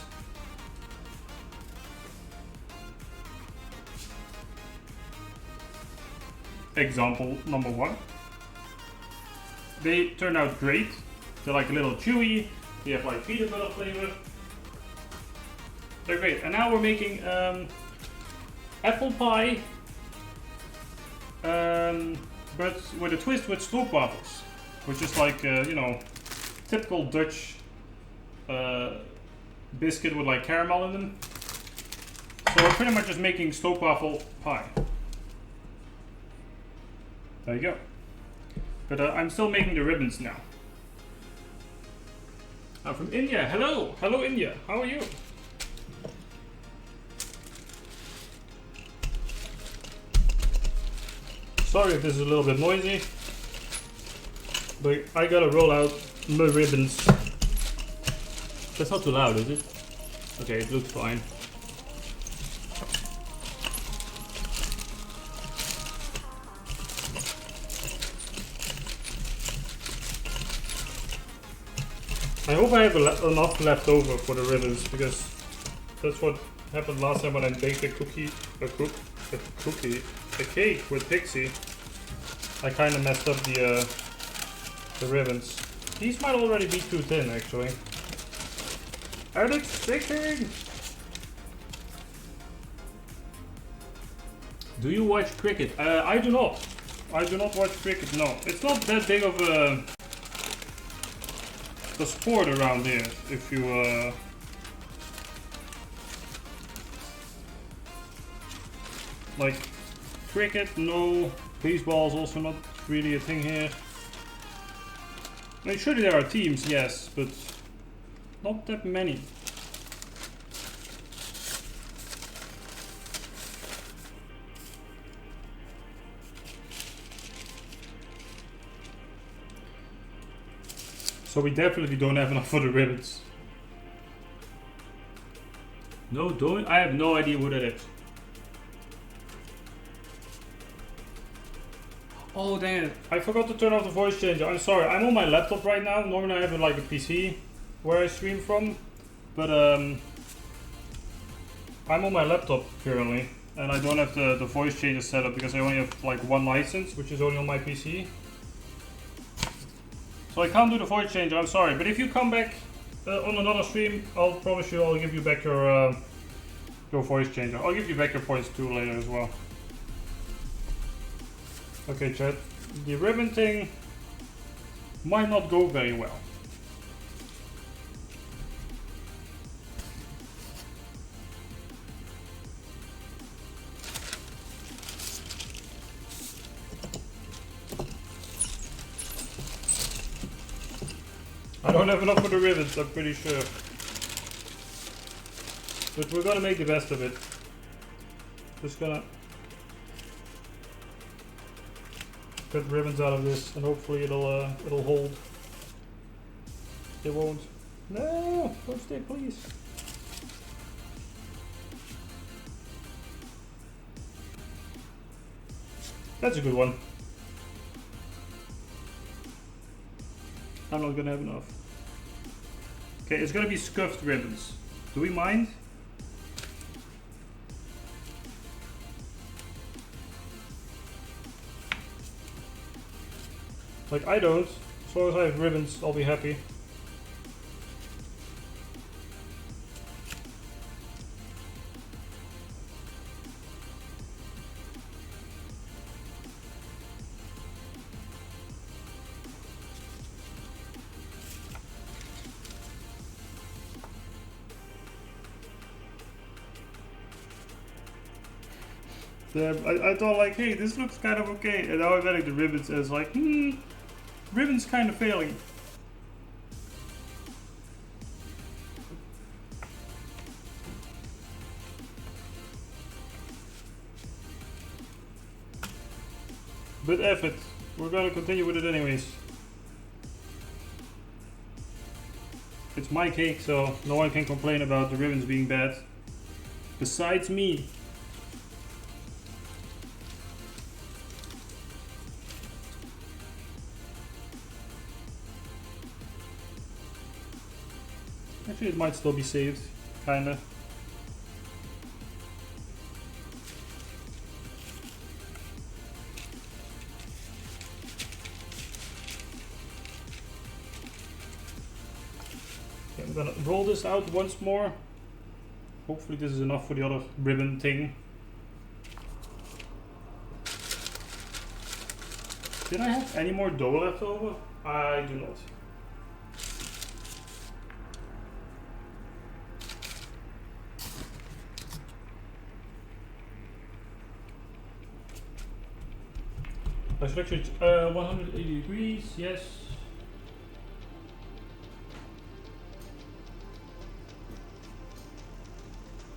Example number 1. They turned out great. They're like a little chewy. They have like peanut butter flavor. They're great. And now we're making apple pie, but with a twist with stroopwafels, which is like you know, typical Dutch biscuit with like caramel in them. So we're pretty much just making stroopwafel pie. There you go. But I'm still making the ribbons now. I'm from India. Hello! Hello India. How are you? Sorry if this is a little bit noisy. But I gotta roll out my ribbons. That's not too loud, is it? Okay, it looks fine. I hope I have enough left over for the ribbons, because that's what happened last time when I baked a cake with Pixie. I kind of messed up the ribbons. These might already be too thin, actually. Alex baking. Do you watch cricket? I do not. I do not watch cricket. No, it's not that big of a sport around here. If you like cricket, no. Baseball is also not really a thing here. I mean, surely there are teams, yes, but not that many. So we definitely don't have enough for the ribbons. No, don't. I have no idea what that is. Oh dang it, I forgot to turn off the voice changer. I'm sorry, I'm on my laptop right now. Normally I have like a PC where I stream from. But I'm on my laptop currently. And I don't have the voice changer set up because I only have like one license, which is only on my PC. So I can't do the voice changer, I'm sorry. But if you come back on another stream, I'll promise you I'll give you back your voice changer. I'll give you back your points too later as well. Okay, chat. The ribbon thing might not go very well. I don't have enough for the ribbons, I'm pretty sure. But we're gonna make the best of it. Just gonna cut ribbons out of this, and hopefully it'll hold. It won't. No, don't stay, please. That's a good one. I'm not gonna have enough. Okay, it's gonna be scuffed ribbons. Do we mind? Like, I don't. As long as I have ribbons, I'll be happy. I thought like, hey, this looks kind of okay. And now I'm adding the ribbons as like, ribbon's kind of failing. But F it. We're gonna continue with it anyways. It's my cake, so no one can complain about the ribbons being bad. Besides me. Actually, it might still be saved, kinda. Okay, I'm gonna roll this out once more. Hopefully this is enough for the other ribbon thing. Did I have any more dough left over? I do not. I should actually 180 degrees, yes.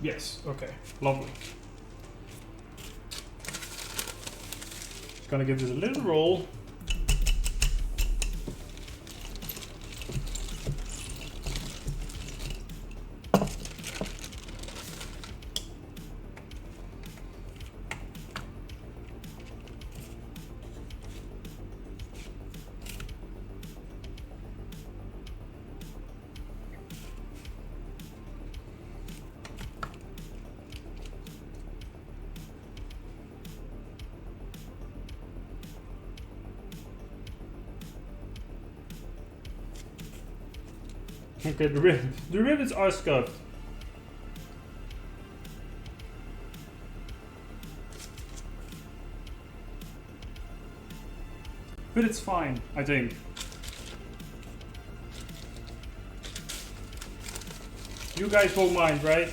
Yes, okay, lovely. Just gonna give this a little roll. Okay, the ribbons are scuffed. But it's fine, I think. You guys won't mind, right?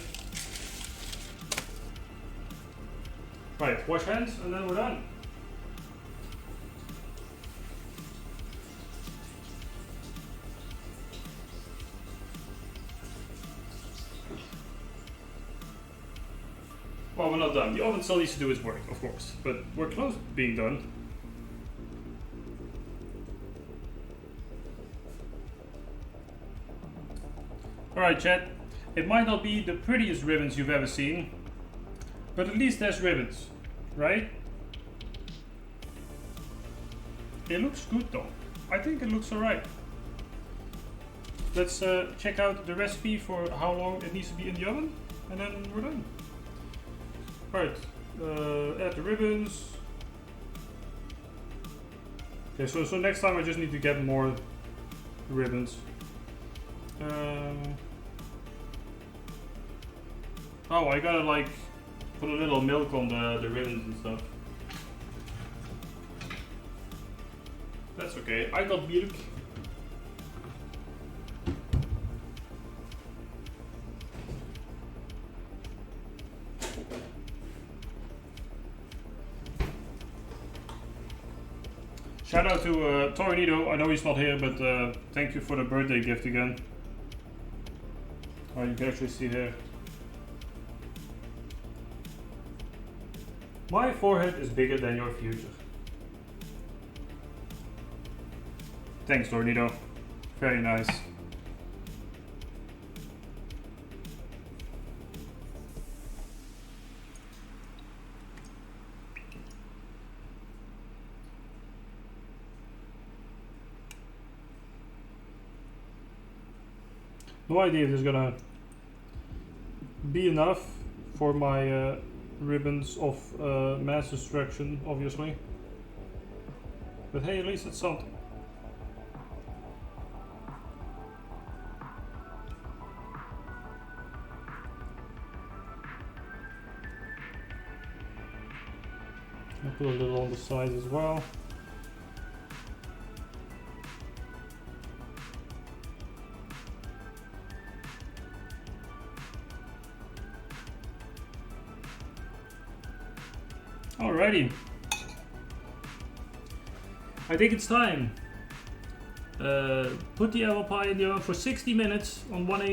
Right, wash hands and then we're done. Well, we're not done. The oven still needs to do its work, of course, but we're close to being done. Alright, chat. It might not be the prettiest ribbons you've ever seen, but at least there's ribbons, right? It looks good though. I think it looks alright. Let's check out the recipe for how long it needs to be in the oven, and then we're done. Right, add the ribbons. Okay, so next time I just need to get more ribbons. Oh, I gotta like put a little milk on the ribbons and stuff. That's okay, I got milk. Shout out to Tornado. I know he's not here, but thank you for the birthday gift again. Oh, you can actually see here. My forehead is bigger than your future. Thanks, Tornado. Very nice. No idea if there's gonna be enough for my ribbons of mass destruction, obviously. But hey, at least it's something. I'll put a little on the side as well. Alrighty. I think it's time. Put the apple pie in the oven for 60 minutes on 180.